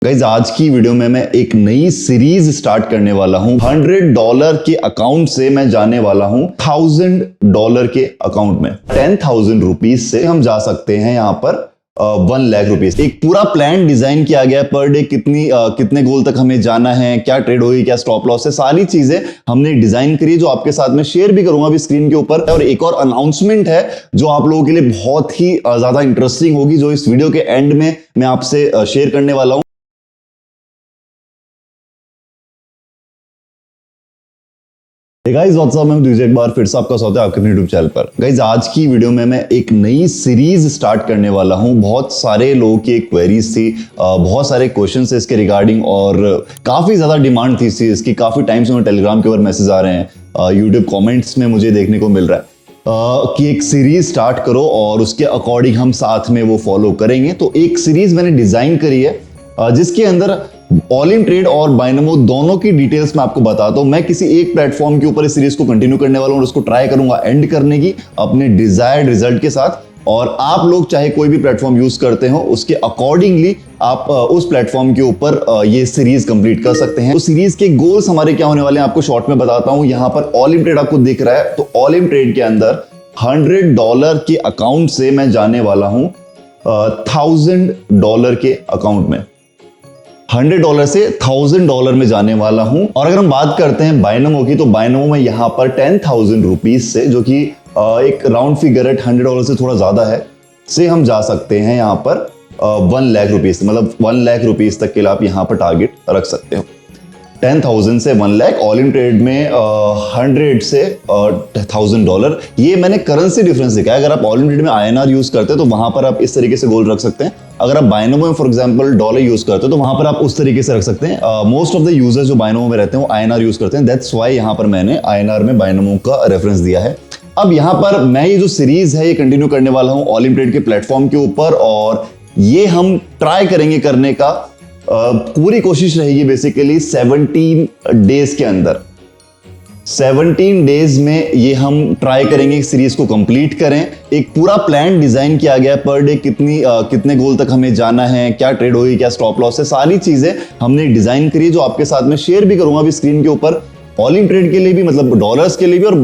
Guys आज की video में मैं एक नई सीरीज स्टार्ट करने वाला हूं। $100 के अकाउंट से मैं जाने वाला हूं $1000 के अकाउंट में। 10,000 रुपीज से हम जा सकते हैं यहां पर 1 लाख रुपीज। एक पूरा प्लान डिजाइन किया गया, पर डे कितने गोल तक हमें जाना है, क्या ट्रेड होगी, क्या स्टॉप लॉस है, सारी चीजें हमने डिजाइन करी है, जो आपके साथ में शेयर भी करूंगा अभी स्क्रीन के ऊपर। और एक और अनाउंसमेंट है जो आप लोगों के लिए बहुत ही ज्यादा इंटरेस्टिंग होगी, जो इस वीडियो के एंड में मैं आपसे शेयर करने वाला हूं। गाइस व्हाट्सअप में दूसरी एक बार फिर से आपका स्वागत है आपके यूट्यूब चैनल पर। गाइस आज की वीडियो में मैं एक नई सीरीज स्टार्ट करने वाला हूं। बहुत सारे लोगों की एक क्वेरीज थी, बहुत सारे क्वेश्चंस है इसके रिगार्डिंग, और काफी ज्यादा डिमांड थी इसकी। काफी टाइम से मुझे टेलीग्राम के ऊपर मैसेज आ रहे हैं, यूट्यूब कॉमेंट्स में मुझे देखने को मिल रहा है कि एक सीरीज स्टार्ट करो और उसके अकॉर्डिंग हम साथ में वो फॉलो करेंगे। तो एक सीरीज मैंने डिजाइन करी है जिसके अंदर ऑल इन ट्रेड और बाइनोमो दोनों की डिटेल्स मैं आपको बताता हूं। मैं किसी एक प्लेटफॉर्म के ऊपर इस सीरीज को कंटिन्यू करने वाला हूं और उसको ट्राई करूंगा एंड करने की अपने डिजायर्ड रिजल्ट के साथ। और आप लोग चाहे कोई भी प्लेटफॉर्म यूज करते हो, उसके अकॉर्डिंगली आप उस प्लेटफॉर्म के ऊपर ये सीरीज कंप्लीट कर सकते हैं। तो सीरीज के गोल्स हमारे क्या होने वाले हैं आपको शॉर्ट में बताता हूं। यहां पर ऑल इन ट्रेड आपको दिख रहा है, तो ऑल इन ट्रेड के अंदर $100 के अकाउंट से मैं जाने वाला हूं $1000 के अकाउंट में। $100 से $1000 में जाने वाला हूं। और अगर हम बात करते हैं बाइनोमो की, तो बाइनोमो में यहां पर 10,000 रुपीज से, जो कि एक राउंड फिगर है, $100 से थोड़ा ज्यादा है, से हम जा सकते हैं यहां पर 1 लाख रुपीज, मतलब 1 लाख रुपीज तक के लिए आप यहां पर टारगेट रख सकते हो। 10,000 से 1 लाख, ऑल इन ट्रेड में 100 से $1000। ये मैंने करेंसी डिफरेंस दिखाया। अगर आप ऑल इन ट्रेड में INR यूज करते हैं तो वहां पर आप इस तरीके से गोल रख सकते हैं। अगर आप बाइनोमो में फॉर एग्जांपल डॉलर यूज करते हैं तो वहां पर आप उस तरीके से रख सकते हैं। मोस्ट ऑफ द यूजर्स जो बाइनोमो में रहते हैं वो INR यूज करते हैं, दैट्स व्हाई यहां पर मैंने INR में बाइनोमो का रेफरेंस दिया है। अब यहां पर मैं ये जो सीरीज है ये कंटिन्यू करने वाला हूं ऑल इन ट्रेड के प्लेटफॉर्म के ऊपर, और ये हम ट्राई करेंगे करने का, पूरी कोशिश रहेगी बेसिकली 17 डेज के अंदर। 17 डेज में ये हम ट्राई करेंगे सीरीज को कंप्लीट करें। एक पूरा प्लान डिजाइन किया गया, पर डे कितने गोल तक हमें जाना है, क्या ट्रेड होगी, क्या स्टॉप लॉस है, सारी चीजें हमने डिजाइन करी है, जो आपके साथ में शेयर भी करूंगा अभी स्क्रीन के ऊपर। ऑल इन ट्रेड के लिए भी, मतलब डॉलर्स के लिए भी, और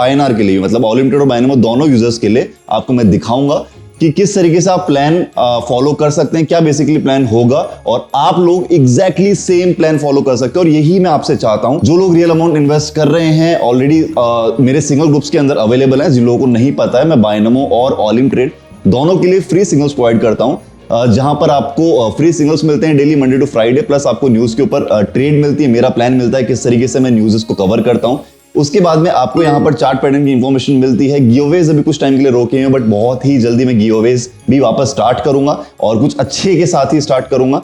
INR के लिए भी, मतलब ऑल इन ट्रेड और बाइनोमो दोनों यूजर्स के लिए आपको मैं दिखाऊंगा कि किस तरीके से आप प्लान फॉलो कर सकते हैं, क्या बेसिकली प्लान होगा, और आप लोग एग्जैक्टली सेम प्लान फॉलो कर सकते हैं। और यही मैं आपसे चाहता हूं। जो लोग रियल अमाउंट इन्वेस्ट कर रहे हैं ऑलरेडी मेरे सिंगल ग्रुप्स के अंदर अवेलेबल है। जिन लोगों को नहीं पता है, मैं बाइनोमो और ऑल इन ट्रेड दोनों के लिए फ्री सिग्नल्स प्रोवाइड करता हूं, जहां पर आपको फ्री सिग्नल्स मिलते हैं daily Monday to Friday, plus आपको न्यूज के ऊपर ट्रेड मिलती है। मेरा प्लान मिलता है किस तरीके से मैं न्यूज़ को कवर करता हूं। उसके बाद में आपको यहां पर चार्ट पैटर्न की इंफॉर्मेशन मिलती है। गिवअवेज अभी कुछ टाइम के लिए रोके हैं, बट बहुत ही जल्दी मैं गिवअवेज भी वापस स्टार्ट करूंगा, और कुछ अच्छे के साथ ही स्टार्ट करूंगा।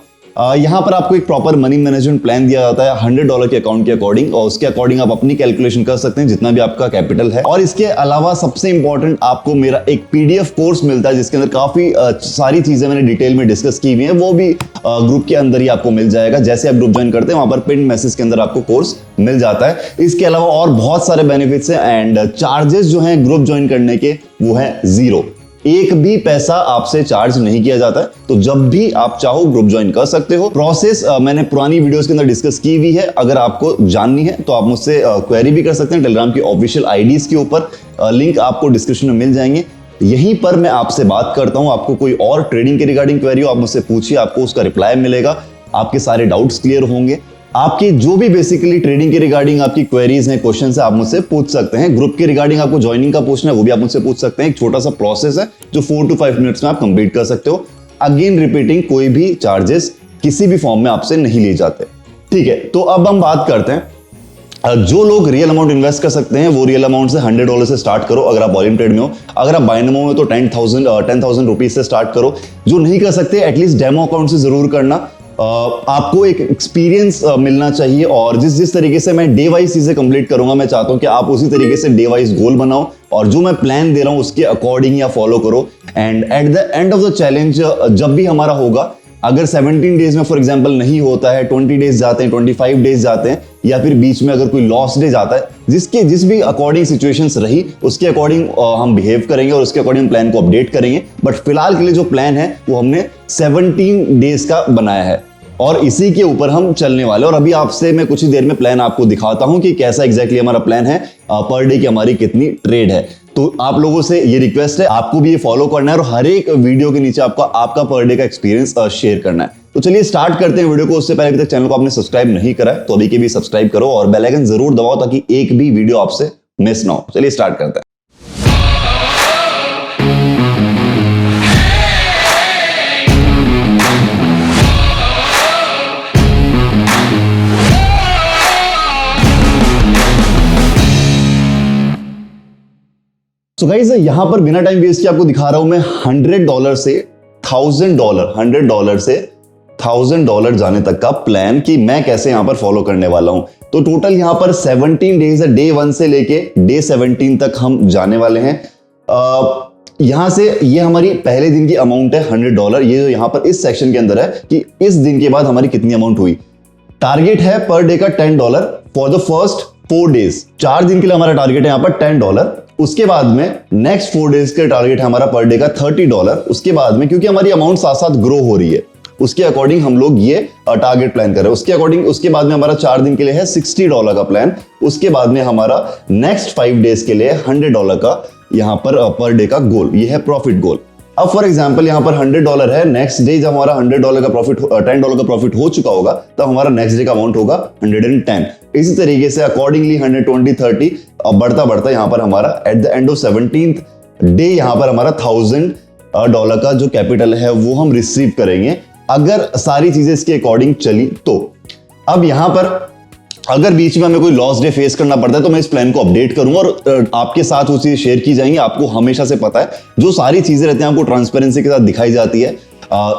यहां पर आपको एक प्रॉपर मनी मैनेजमेंट प्लान दिया जाता है $100 के अकाउंट के अकॉर्डिंग, और उसके अकॉर्डिंग आप अपनी कैलकुलेशन कर सकते हैं जितना भी आपका कैपिटल है। और इसके अलावा सबसे इंपॉर्टेंट, आपको मेरा एक PDF कोर्स मिलता है जिसके अंदर काफी सारी चीजें मैंने डिटेल में डिस्कस की हुई है। वो भी ग्रुप के अंदर ही आपको मिल जाएगा। जैसे आप ग्रुप ज्वाइन करते हैं वहां पर पिन मैसेज के अंदर आपको कोर्स मिल जाता है। इसके अलावा और बहुत सारे बेनिफिट्स हैं, एंड चार्जेस जो हैं ग्रुप ज्वाइन करने के वो है 0। एक भी पैसा आपसे चार्ज नहीं किया जाता है। तो जब भी आप चाहो ग्रुप ज्वाइन कर सकते हो। प्रोसेस मैंने पुरानी वीडियोस के अंदर डिस्कस की हुई है, अगर आपको जाननी है तो आप मुझसे क्वेरी भी कर सकते हैं टेलीग्राम की ऑफिशियल IDs के ऊपर। लिंक आपको डिस्क्रिप्शन में मिल जाएंगे। यहीं पर मैं आपसे बात करता हूं। आपको कोई और ट्रेडिंग के रिगार्डिंग क्वेरी हो, आप मुझसे पूछिए, आपको उसका रिप्लाई मिलेगा, आपके सारे डाउट्स क्लियर होंगे। आपकी जो भी बेसिकली ट्रेडिंग के रिगार्डिंग आपकी क्वेरीज हैं, क्वेश्चंस है, आप मुझसे पूछ सकते हैं। ग्रुप के रिगार्डिंग आपको ज्वाइनिंग का पूछना है, वो भी आप मुझसे पूछ सकते हैं। एक छोटा सा प्रोसेस है जो 4 to 5 मिनट्स में आप कंप्लीट कर सकते हो। अगेन रिपीटिंग, कोई भी चार्जेस किसी भी फॉर्म में आपसे नहीं लिए जाते। ठीक है, तो अब हम बात करते हैं जो लोग रियल अमाउंट इन्वेस्ट कर सकते हैं, वो रियल अमाउंट से $100 से स्टार्ट करो अगर आप ऑल इन ट्रेड में हो। अगर आप बाइनोमो में तो 10,000 रुपीज से स्टार्ट करो। जो नहीं कर सकते, एटलीस्ट डेमो अकाउंट से जरूर करना। आपको एक एक्सपीरियंस मिलना चाहिए, और जिस तरीके से मैं डे वाइज चीजें कंप्लीट करूंगा, मैं चाहता हूं कि आप उसी तरीके से डे वाइज गोल बनाओ, और जो मैं प्लान दे रहा हूं उसके अकॉर्डिंग या फॉलो करो। And at the end of the challenge, जब भी हमारा होगा, अगर 17 डेज में फॉर एग्जांपल नहीं होता है, 20 डेज जाते हैं, 25 डेज जाते हैं, या फिर बीच में अगर कोई लॉस डे जाता है, जिस भी अकॉर्डिंग सिचुएशंस रही उसके अकॉर्डिंग हम बिहेव करेंगे और उसके अकॉर्डिंग प्लान को अपडेट करेंगे। बट फिलहाल के लिए जो प्लान है वो हमने 17 डेज का बनाया है। और इसी के ऊपर हम चलने वाले। और अभी आपसे मैं कुछ ही देर में प्लान आपको दिखाता हूं कि कैसा एग्जैक्टली हमारा प्लान है, पर डे की हमारी कितनी ट्रेड है। तो आप लोगों से ये रिक्वेस्ट है, आपको भी ये फॉलो करना है और हर एक वीडियो के नीचे आपका पर डे का एक्सपीरियंस शेयर करना है। तो चलिए स्टार्ट करते हैं वीडियो को। उससे पहले अभी तक चैनल को आपने सब्सक्राइब नहीं करा है तो अभी के भी सब्सक्राइब करो और बेल आइकन जरूर दबाओ ताकि एक भी वीडियो आपसे मिस ना हो। चलिए स्टार्ट करते हैं। तो गाइस यहां पर बिना टाइम वेस्ट किए आपको दिखा रहा हूं मैं $100 से $1,000 से $1,000 जाने तक का प्लान कि मैं कैसे यहां पर फॉलो करने वाला हूं। तो टोटल यहां पर 17 डेज है, डे 1 से लेके डे 17 तक हम जाने वाले हैं। यहां से ये हमारी पहले दिन की अमाउंट है $100। ये जो यहां पर इस सेक्शन के अंदर है कि इस दिन के बाद हमारी कितनी अमाउंट हुई। टारगेट है पर डे का $10 फॉर द फर्स्ट 4 डेज। 4 दिन के लिए हमारा टारगेट है यहां पर $10। उसके बाद में नेक्स्ट 4 डेज के टारगेट है हमारा पर डे का $30। उसके बाद में क्योंकि हमारी अमाउंट साथ साथ ग्रो हो रही है उसके अकॉर्डिंग हम लोग ये टारगेट प्लान कर रहे हैं। उसके अकॉर्डिंग उसके बाद में हमारा 4 दिन के लिए है $60 का प्लान। उसके बाद में हमारा नेक्स्ट 5 डेज के लिए $100 का यहाँ पर डे का गोल, ये है प्रॉफिट गोल। अब फॉर एग्जांपल यहाँ पर $100 है, नेक्स्ट डे जब हमारा $100 का प्रॉफिट $10 का प्रॉफिट हो चुका होगा तब हमारा नेक्स्ट डे का अमाउंट होगा 110। इसी तरीके से अकॉर्डिंगली 120, 30 अब बढ़ता बढ़ता यहाँ पर हमारा at the end of 17th day यहाँ पर हमारा $1,000 का जो कैपिटल है वो हम रिसीव करेंगे अगर सारी चीजें इसके अकॉर्डिंग चली तो। अब यहां पर अगर बीच में हमें कोई लॉस डे फेस करना पड़ता है तो मैं इस प्लान को अपडेट करूंगा और आपके साथ वो चीजें शेयर की जाएंगी। आपको हमेशा से पता है जो सारी चीजें रहती हैं आपको ट्रांसपेरेंसी के साथ दिखाई जाती है।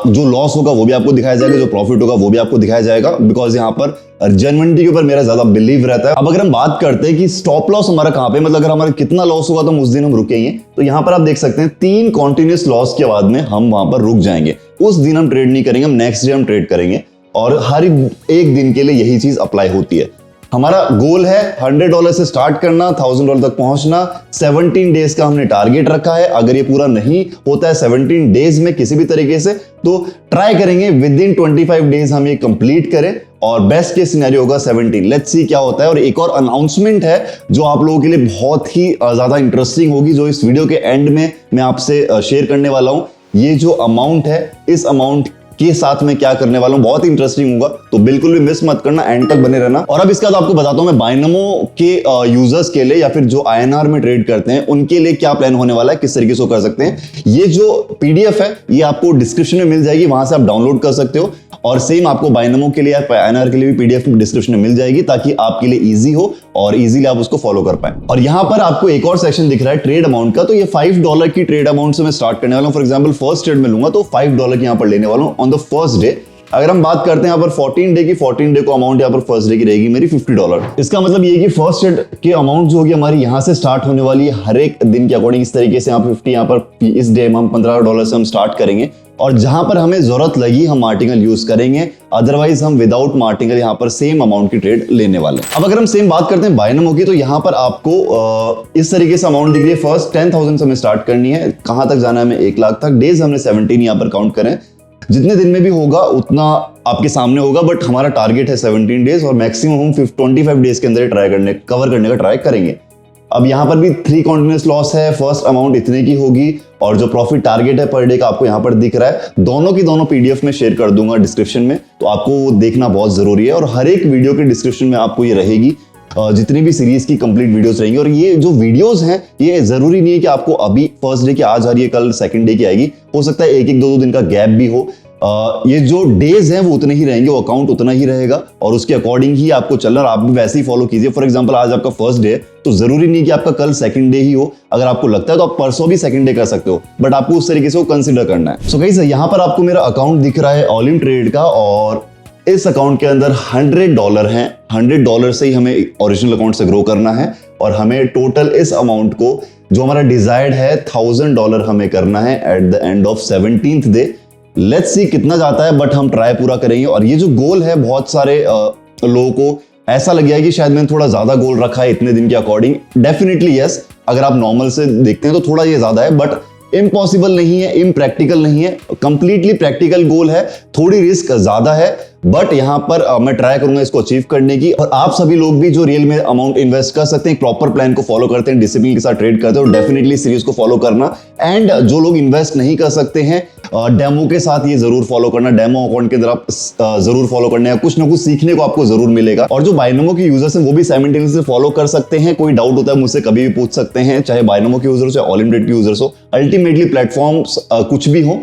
जो लॉस होगा वो भी आपको दिखाया जाएगा, जो प्रॉफिट होगा वो भी आपको दिखाया जाएगा, बिकॉज यहाँ पर जेन्युइनिटी के ऊपर मेरा ज्यादा बिलीव रहता है। अब अगर हम बात करते हैं कि स्टॉप लॉस हमारा कहां पे, मतलब अगर हमारा कितना लॉस होगा तो उस दिन हम रुकेंगे, तो यहाँ पर आप देख सकते हैं 3 कॉन्टिन्यूस लॉस के बाद में हम वहां पर रुक जाएंगे। उस दिन हम ट्रेड नहीं करेंगे, हम नेक्स्ट डे हम ट्रेड करेंगे और हर एक दिन के लिए यही चीज अप्लाई होती है। हमारा गोल है $100 से स्टार्ट करना, $1,000 तक पहुंचना। 17 डेज का हमने टारगेट रखा है। अगर ये पूरा नहीं होता है 17 डेज में किसी भी तरीके से तो ट्राई करेंगे विद इन 25 डेज हम ये कंप्लीट करें और बेस्ट केस सिनेरियो होगा 17। लेट्स सी क्या होता है। और एक और अनाउंसमेंट है जो आप लोगों के लिए बहुत ही ज्यादा इंटरेस्टिंग होगी, जो इस वीडियो के एंड में मैं आपसे शेयर करने वाला हूं। ये जो अमाउंट है इस अमाउंट के साथ में क्या करने वाला हूं बहुत इंटरेस्टिंग होगा, तो बिल्कुल भी मिस मत करना, एंड तक बने रहना। और अब इसके बाद आपको बताता हूं मैं बाइनमो के यूजर्स के लिए या फिर जो INR में ट्रेड करते हैं उनके लिए क्या प्लान होने वाला है, किस तरीके से कर सकते हैं। ये जो PDF है ये आपको डिस्क्रिप्शन में मिल जाएगी, वहां से आप डाउनलोड कर सकते हो। और सेम आपको बाइनमो के लिए या INR के लिए भी PDF डिस्क्रिप्शन में मिल जाएगी ताकि आपके लिए इजी हो और इजीली आप उसको फॉलो कर पाए। और यहां पर आपको एक और सेक्शन दिख रहा है ट्रेड अमाउंट का, तो ये $5 की ट्रेड अमाउंट से मैं स्टार्ट करने वाला हूं। फॉर एग्जांपल फर्स्ट ट्रेड में लूंगा तो $5 की यहां पर लेने वाला हूं ऑन द फर्स्ट डे। अगर हम बात करते हैं यहाँ पर 14 डे की, 14 डे को अमाउंट यहाँ पर फर्स्ट डे की रहेगी मेरी $50। इसका मतलब ये कि फर्स्ट ट्रेड की अमाउंट जो होगी हमारी यहाँ से स्टार्ट होने वाली है हर एक दिन के अकॉर्डिंग। इस तरीके से यहाँ 50, यहाँ पर इस डे में हम $15 से हम स्टार्ट करेंगे और जहां पर हमें जरूरत लगी हम मार्टिंगल यूज करेंगे, अदरवाइज हम विदाउट मार्टिंगल यहाँ पर सेम अमाउंट की ट्रेड लेने वाले हैं। अब अगर हम सेम बात करते हैं बाइनमो की तो यहाँ पर आपको इस तरीके से अमाउंट दिख रही है। फर्स्ट 10,000 से हमें स्टार्ट करनी है, कहां तक जाना है हमें 1 लाख तक। डेज हमने 17 यहाँ पर काउंट करें, जितने दिन में भी होगा उतना आपके सामने होगा, बट हमारा टारगेट है 17 डेज और मैक्सिमम हम 25 डेज के अंदर कवर करने का ट्राई करेंगे। अब यहां पर भी 3 कॉन्टिन्यूस लॉस है, फर्स्ट अमाउंट इतने की होगी और जो प्रॉफिट टारगेट है पर डे का आपको यहां पर दिख रहा है। दोनों की दोनों PDF में शेयर कर दूंगा डिस्क्रिप्शन में, तो आपको वो देखना बहुत जरूरी है। और हर एक वीडियो के डिस्क्रिप्शन में आपको ये रहेगी जितनी भी सीरीज की कंप्लीट वीडियोस रहेंगी। और ये जो वीडियोस हैं ये जरूरी नहीं है कि आपको अभी फर्स्ट डे की आज आ रही है कल सेकंड डे की आएगी, हो सकता है 1-2 दिन का गैप भी हो। ये जो डेज हैं वो उतने ही रहेंगे, वो अकाउंट उतना ही रहेगा और उसके अकॉर्डिंग ही आपको चलना और आप भी वैसे ही फॉलो कीजिए। फॉर एग्जांपल आज आपका फर्स्ट डे है तो जरूरी नहीं कि आपका कल सेकंड डे ही हो, अगर आपको लगता है तो आप परसों भी सेकंड डे कर सकते हो, बट आपको उस तरीके से वो कंसिडर करना है। सो गाइस यहाँ पर आपको मेरा अकाउंट दिख रहा है ऑल इन ट्रेड का और इस अकाउंट के अंदर $100 हैं। $100 से ही हमें ओरिजिनल अकाउंट से ग्रो करना है और हमें टोटल इस अमाउंट को जो हमारा डिजायर्ड है $1,000 हमें करना है at the end of 17th day. Let's see कितना जाता है, बट हम ट्राई पूरा करेंगे। और ये जो गोल है बहुत सारे लोगों को ऐसा लग गया है कि शायद मैंने थोड़ा ज्यादा गोल रखा है इतने दिन के अकॉर्डिंग। डेफिनेटली यस, अगर आप नॉर्मल से देखते हैं तो थोड़ा ये ज्यादा है, बट इम्पॉसिबल नहीं है, इम्प्रैक्टिकल नहीं है, कंप्लीटली प्रैक्टिकल गोल है। थोड़ी रिस्क ज्यादा है बट यहाँ पर मैं ट्राई करूंगा इसको अचीव करने की। और आप सभी लोग भी जो रियल में अमाउंट इन्वेस्ट कर सकते हैं, प्रॉपर प्लान को फॉलो करते हैं, डिसिप्लिन के साथ ट्रेड करते हैं, और डेफिनेटली सीरीज को फॉलो करना। एंड जो लोग इन्वेस्ट नहीं कर सकते हैं, डेमो के साथ ये जरूर फॉलो करना, डेमो अकाउंट के अंदर आप जरूर फॉलो करना है, कुछ ना कुछ सीखने को आपको जरूर मिलेगा। और जो बाइनोमो के यूजर्स हैं वो भी साइमल्टेनियसली फॉलो कर सकते हैं। कोई डाउट होता है मुझसे कभी भी पूछ सकते हैं, चाहे बाइनोमो के यूजर्स चाहे ऑलिम्प्रेड के यूजर्स हो। अल्टीमेटली प्लेटफॉर्म्स कुछ भी हो,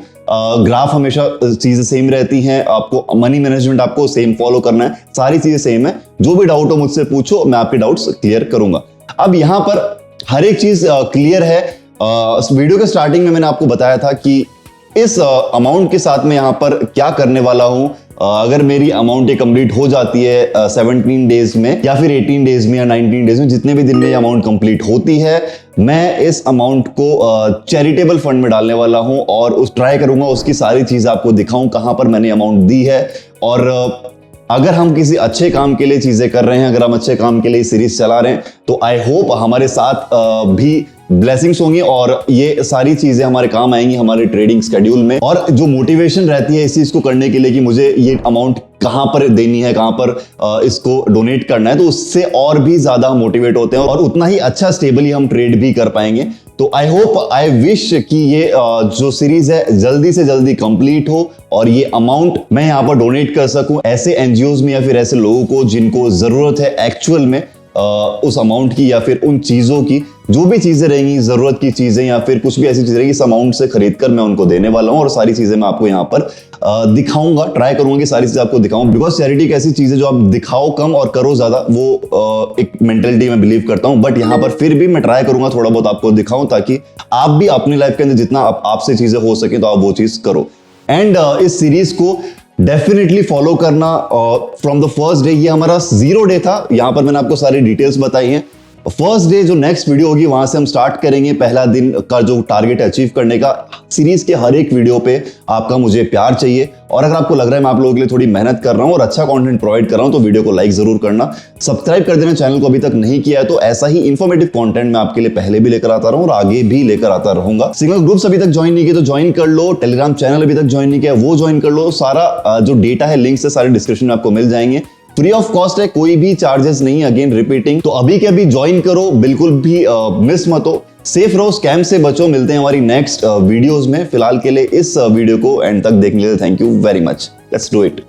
ग्राफ हमेशा चीजें सेम रहती हैं, आपको मनी मैनेजमेंट आपको सेम फॉलो करना है, सारी चीजें सेम है। जो भी डाउट हो मुझसे पूछो, मैं आपके डाउट्स क्लियर करूंगा। अब यहां पर हर एक चीज क्लियर है। वीडियो के स्टार्टिंग में मैंने आपको बताया था कि इस अमाउंट के साथ मैं यहां पर क्या करने वाला हूं। अगर मेरी अमाउंट ये कंप्लीट हो जाती है 17 डेज में या फिर 18 डेज में या 19 डेज में, जितने भी दिन में ये अमाउंट कंप्लीट होती है, मैं इस अमाउंट को चैरिटेबल फंड में डालने वाला हूं और उस ट्राई करूंगा उसकी सारी चीज आपको दिखाऊं कहां पर मैंने अमाउंट दी है। और अगर हम किसी अच्छे काम के लिए चीजें कर रहे हैं, अगर हम अच्छे काम के लिए सीरीज चला रहे हैं, तो आई होप हमारे साथ भी ब्लेसिंग्स होंगी और ये सारी चीजें हमारे काम आएंगी हमारे ट्रेडिंग शेड्यूल में। और जो मोटिवेशन रहती है इस चीज को करने के लिए कि मुझे ये अमाउंट कहां पर देनी है, कहां पर इसको डोनेट करना है, तो उससे और भी ज्यादा मोटिवेट होते हैं और उतना ही अच्छा स्टेबली हम ट्रेड भी कर पाएंगे। तो आई होप, आई विश कि ये जो सीरीज है जल्दी से जल्दी कंप्लीट हो और ये अमाउंट मैं यहाँ पर डोनेट कर सकूं ऐसे एनजीओज में या फिर ऐसे लोगों को जिनको जरूरत है एक्चुअल में उस अमाउंट की या फिर उन चीजों की, जो भी चीजें रहेंगी जरूरत की चीजें या फिर कुछ भी ऐसी चीजें रहेंगी, इस अमाउंट से खरीद कर मैं उनको देने वाला हूं। और सारी चीजें मैं आपको यहाँ पर दिखाऊंगा, ट्राई करूंगा कि सारी चीजें आपको दिखाऊं। बिकॉज चैरिटी एक ऐसी चीज है जो आप दिखाओ कम और करो ज्यादा, वो एक मेंटेलिटी में बिलीव करता हूं। बट यहाँ पर फिर भी मैं ट्राई करूंगा थोड़ा बहुत आपको दिखाऊं, ताकि आप भी अपनी लाइफ के अंदर जितना आपसे चीजें हो सके तो आप वो चीज करो। एंड इस सीरीज को डेफिनेटली फॉलो करना फ्रॉम द फर्स्ट डे। ये हमारा 0 डे था, यहां पर मैंने आपको सारी डिटेल्स बताई हैं। फर्स्ट डे जो नेक्स्ट वीडियो होगी वहां से हम स्टार्ट करेंगे, पहला दिन का जो टारगेट अचीव करने का। सीरीज के हर एक वीडियो पे आपका मुझे प्यार चाहिए, और अगर आपको लग रहा है मैं आप लोगों के लिए थोड़ी मेहनत कर रहा हूं और अच्छा कंटेंट प्रोवाइड कर रहा हूं, तो वीडियो को लाइक जरूर करना, सब्सक्राइब कर देना चैनल को अभी तक नहीं किया है। तो ऐसा ही इंफॉर्मेटिव कंटेंट मैं आपके लिए पहले भी लेकर आता रहा हूं और आगे भी लेकर आता रहूंगा। सिग्नल ग्रुप्स अभी तक ज्वाइन नहीं किया तो ज्वाइन कर लो, टेलीग्राम चैनल अभी तक ज्वाइन नहीं किया वो ज्वाइन कर लो। सारा जो डेटा है, लिंक्स है, सारे डिस्क्रिप्शन में आपको मिल जाएंगे, फ्री ऑफ कॉस्ट है, कोई भी चार्जेस नहीं, अगेन रिपीटिंग। तो अभी के अभी ज्वाइन करो, बिल्कुल भी मिस मत हो। सेफ रहो, स्कैम से बचो। मिलते हैं हमारी नेक्स्ट वीडियोस में। फिलहाल के लिए इस वीडियो को एंड तक देखने के लिए thank you very much. Let's do it.